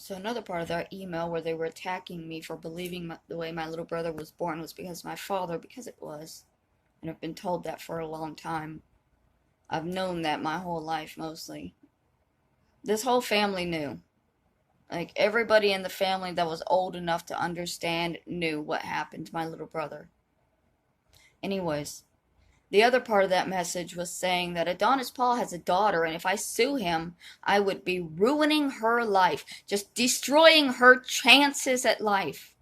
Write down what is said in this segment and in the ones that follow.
So another part of that email where they were attacking me for believing the way my little brother was born was because my father, because it was. And I've been told that for a long time. I've known that my whole life, mostly. This whole family knew. Like, everybody in the family that was old enough to understand knew what happened to my little brother. Anyways, the other part of that message was saying that Adonis Paul has a daughter, and if I sue him, I would be ruining her life, just destroying her chances at life.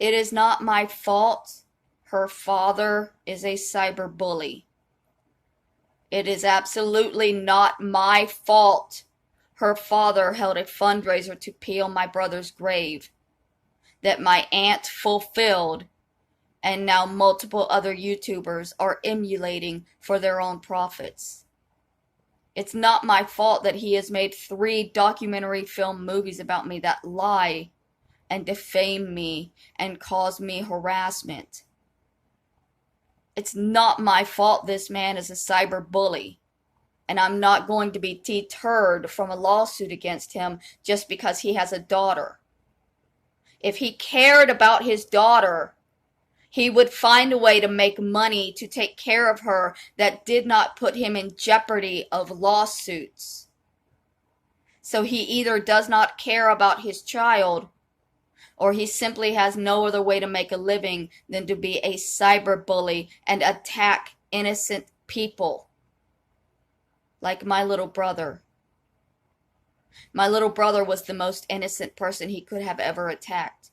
It is not my fault. Her father is a cyberbully. It is absolutely not my fault. Her father held a fundraiser to peel my brother's grave that my aunt fulfilled, and now multiple other YouTubers are emulating for their own profits. It's not my fault that he has made 3 documentary film movies about me that lie and defame me and cause me harassment. It's not my fault this man is a cyberbully. And I'm not going to be deterred from a lawsuit against him just because he has a daughter. If he cared about his daughter, he would find a way to make money to take care of her that did not put him in jeopardy of lawsuits. So he either does not care about his child, or he simply has no other way to make a living than to be a cyberbully and attack innocent people. Like my little brother. My little brother was the most innocent person he could have ever attacked.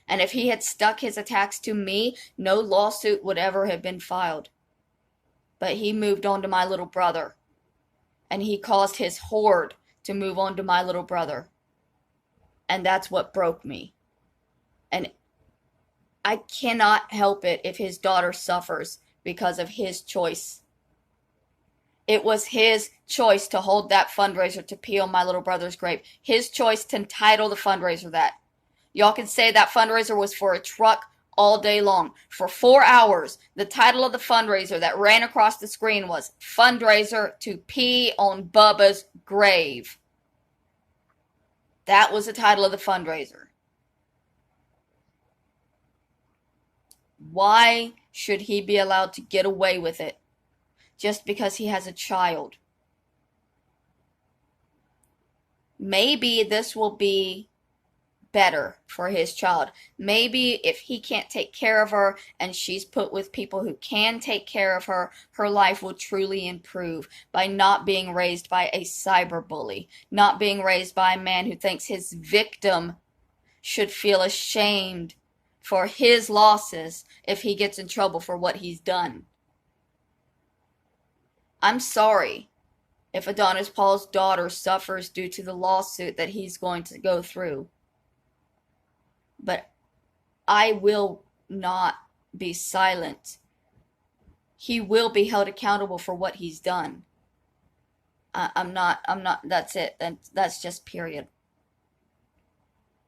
And if he had stuck his attacks to me, no lawsuit would ever have been filed. But he moved on to my little brother. And he caused his horde to move on to my little brother. And that's what broke me. And I cannot help it if his daughter suffers because of his choice. It was his choice to hold that fundraiser to peel my little brother's grave. His choice to title the fundraiser that. Y'all can say that fundraiser was for a truck all day long. For 4 hours, the title of the fundraiser that ran across the screen was Fundraiser to Pee on Bubba's Grave. That was the title of the fundraiser. Why should he be allowed to get away with it? Just because he has a child. Maybe this will be better for his child. Maybe if he can't take care of her and she's put with people who can take care of her, her life will truly improve by not being raised by a cyberbully, not being raised by a man who thinks his victim should feel ashamed for his losses if he gets in trouble for what he's done. I'm sorry if Adonis Paul's daughter suffers due to the lawsuit that he's going to go through. But I will not be silent. He will be held accountable for what he's done. I'm not, that's it. That's just period.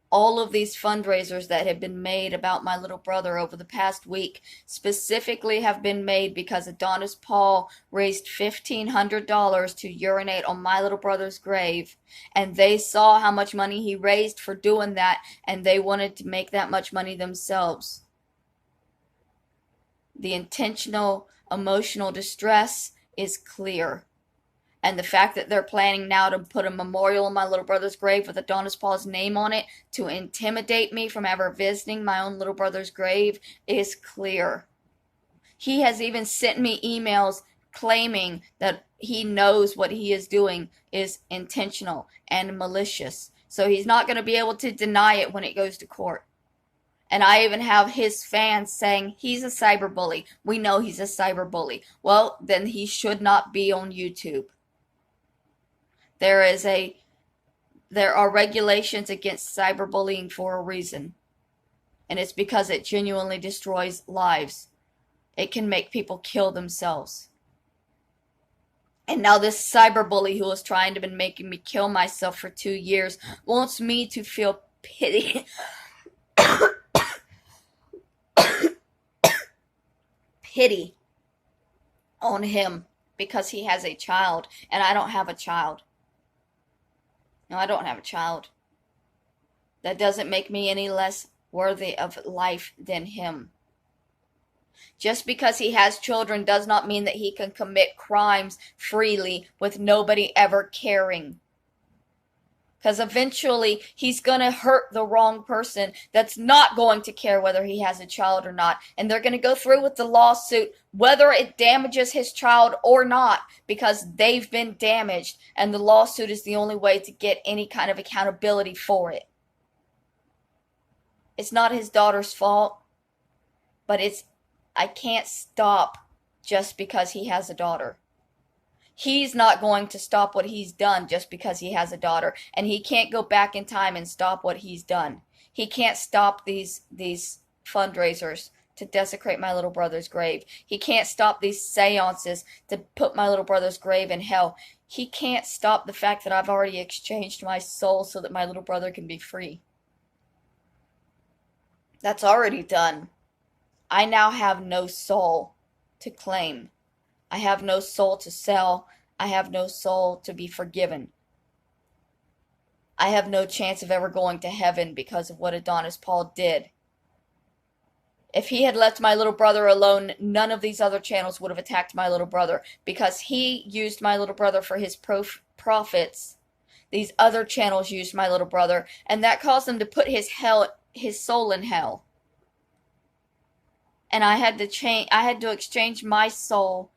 All of these fundraisers that have been made about my little brother over the past week specifically have been made because Adonis Paul raised $1,500 to urinate on my little brother's grave, and they saw how much money he raised for doing that, and they wanted to make that much money themselves. The intentional emotional distress is clear. And the fact that they're planning now to put a memorial on my little brother's grave with Adonis Paul's name on it to intimidate me from ever visiting my own little brother's grave is clear. He has even sent me emails claiming that he knows what he is doing is intentional and malicious. So he's not going to be able to deny it when it goes to court. And I even have his fans saying he's a cyberbully. We know he's a cyberbully. Well, then he should not be on YouTube. There are regulations against cyberbullying for a reason. And it's because it genuinely destroys lives. It can make people kill themselves. And now this cyberbully who was trying to been making me kill myself for 2 years wants me to feel pity. Pity on him because he has a child and I don't have a child. No, I don't have a child. That doesn't make me any less worthy of life than him. Just because he has children does not mean that he can commit crimes freely with nobody ever caring. Because eventually he's going to hurt the wrong person that's not going to care whether he has a child or not. And they're going to go through with the lawsuit whether it damages his child or not, because they've been damaged. And the lawsuit is the only way to get any kind of accountability for it. It's not his daughter's fault, but I can't stop just because he has a daughter. He's not going to stop what he's done just because he has a daughter, and he can't go back in time and stop what he's done. He can't stop these fundraisers to desecrate my little brother's grave. He can't stop these seances to put my little brother's grave in hell. He can't stop the fact that I've already exchanged my soul so that my little brother can be free. That's already done. I now have no soul to claim. I have no soul to sell. I have no soul to be forgiven. I have no chance of ever going to heaven because of what Adonis Paul did. If he had left my little brother alone, none of these other channels would have attacked my little brother, because he used my little brother for his profits. These other channels used my little brother, and that caused them to put his soul in hell. And I had to exchange my soul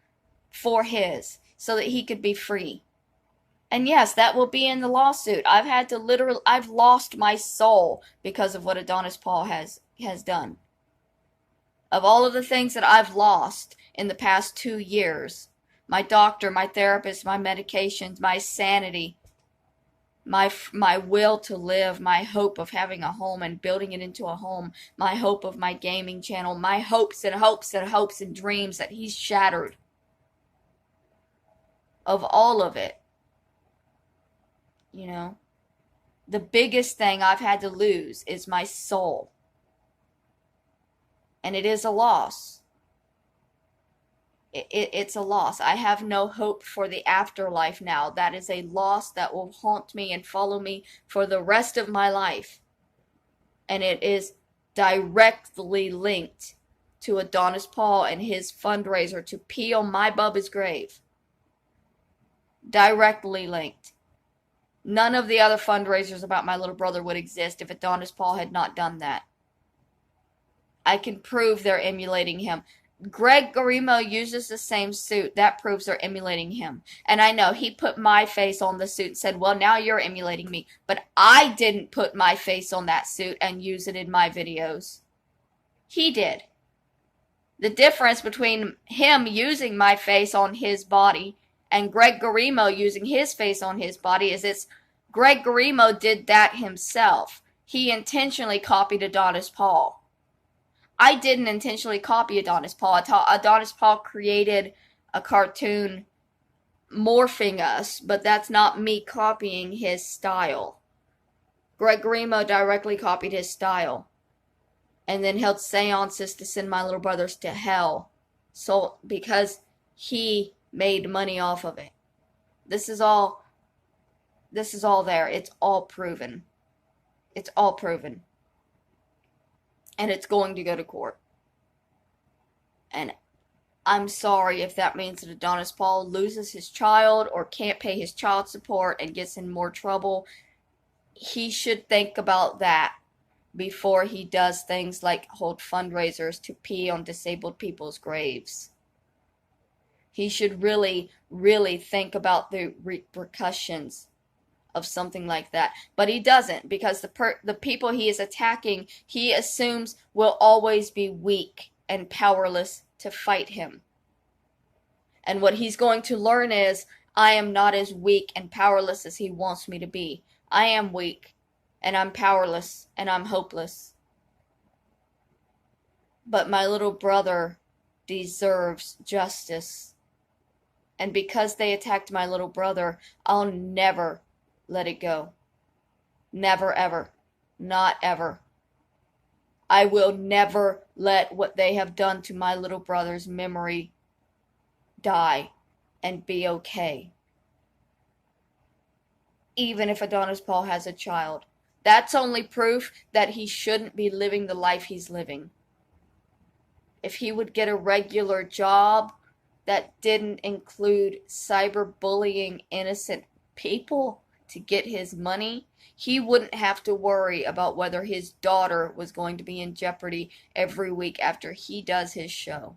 for his so that he could be free. And yes, that will be in the lawsuit. I've lost my soul because of what Adonis Paul has done. Of all of the things that I've lost in the past 2 years, my doctor, my therapist, my medications, my sanity, my will to live, my hope of having a home and building it into a home, my hope of my gaming channel, my hopes and hopes and hopes and dreams that he's shattered. Of all of it, the biggest thing I've had to lose is my soul. And it is a loss. It's a loss. I have no hope for the afterlife now. That is a loss that will haunt me and follow me for the rest of my life. And it is directly linked to Adonis Paul and his fundraiser to pee on my Bubba's grave. Directly linked. None of the other fundraisers about my little brother would exist if Adonis Paul had not done that. I can prove they're emulating him. Greg Garimo uses the same suit. That proves they're emulating him. And I know he put my face on the suit and said, well, now you're emulating me. But I didn't put my face on that suit and use it in my videos. He did. The difference between him using my face on his body and Greg Garimo using his face on his body is Greg Garimo did that himself. He intentionally copied Adonis Paul. I didn't intentionally copy Adonis Paul. Adonis Paul created a cartoon morphing us, but that's not me copying his style. Greg Garimo directly copied his style and then held seances to send my little brothers to hell. So, because he made money off of it. This is all there. It's all proven. It's all proven. And it's going to go to court. And I'm sorry if that means that Adonis Paul loses his child or can't pay his child support and gets in more trouble. He should think about that before he does things like hold fundraisers to pee on disabled people's graves. He should really, really think about the repercussions of something like that. But he doesn't, because the people he is attacking, he assumes will always be weak and powerless to fight him. And what he's going to learn is, I am not as weak and powerless as he wants me to be. I am weak, and I'm powerless, and I'm hopeless. But my little brother deserves justice. And because they attacked my little brother, I'll never let it go. Never, ever. Not ever. I will never let what they have done to my little brother's memory die and be okay. even if Adonis Paul has a child. That's only proof that he shouldn't be living the life he's living. If he would get a regular job that didn't include cyberbullying innocent people to get his money, he wouldn't have to worry about whether his daughter was going to be in jeopardy every week after he does his show.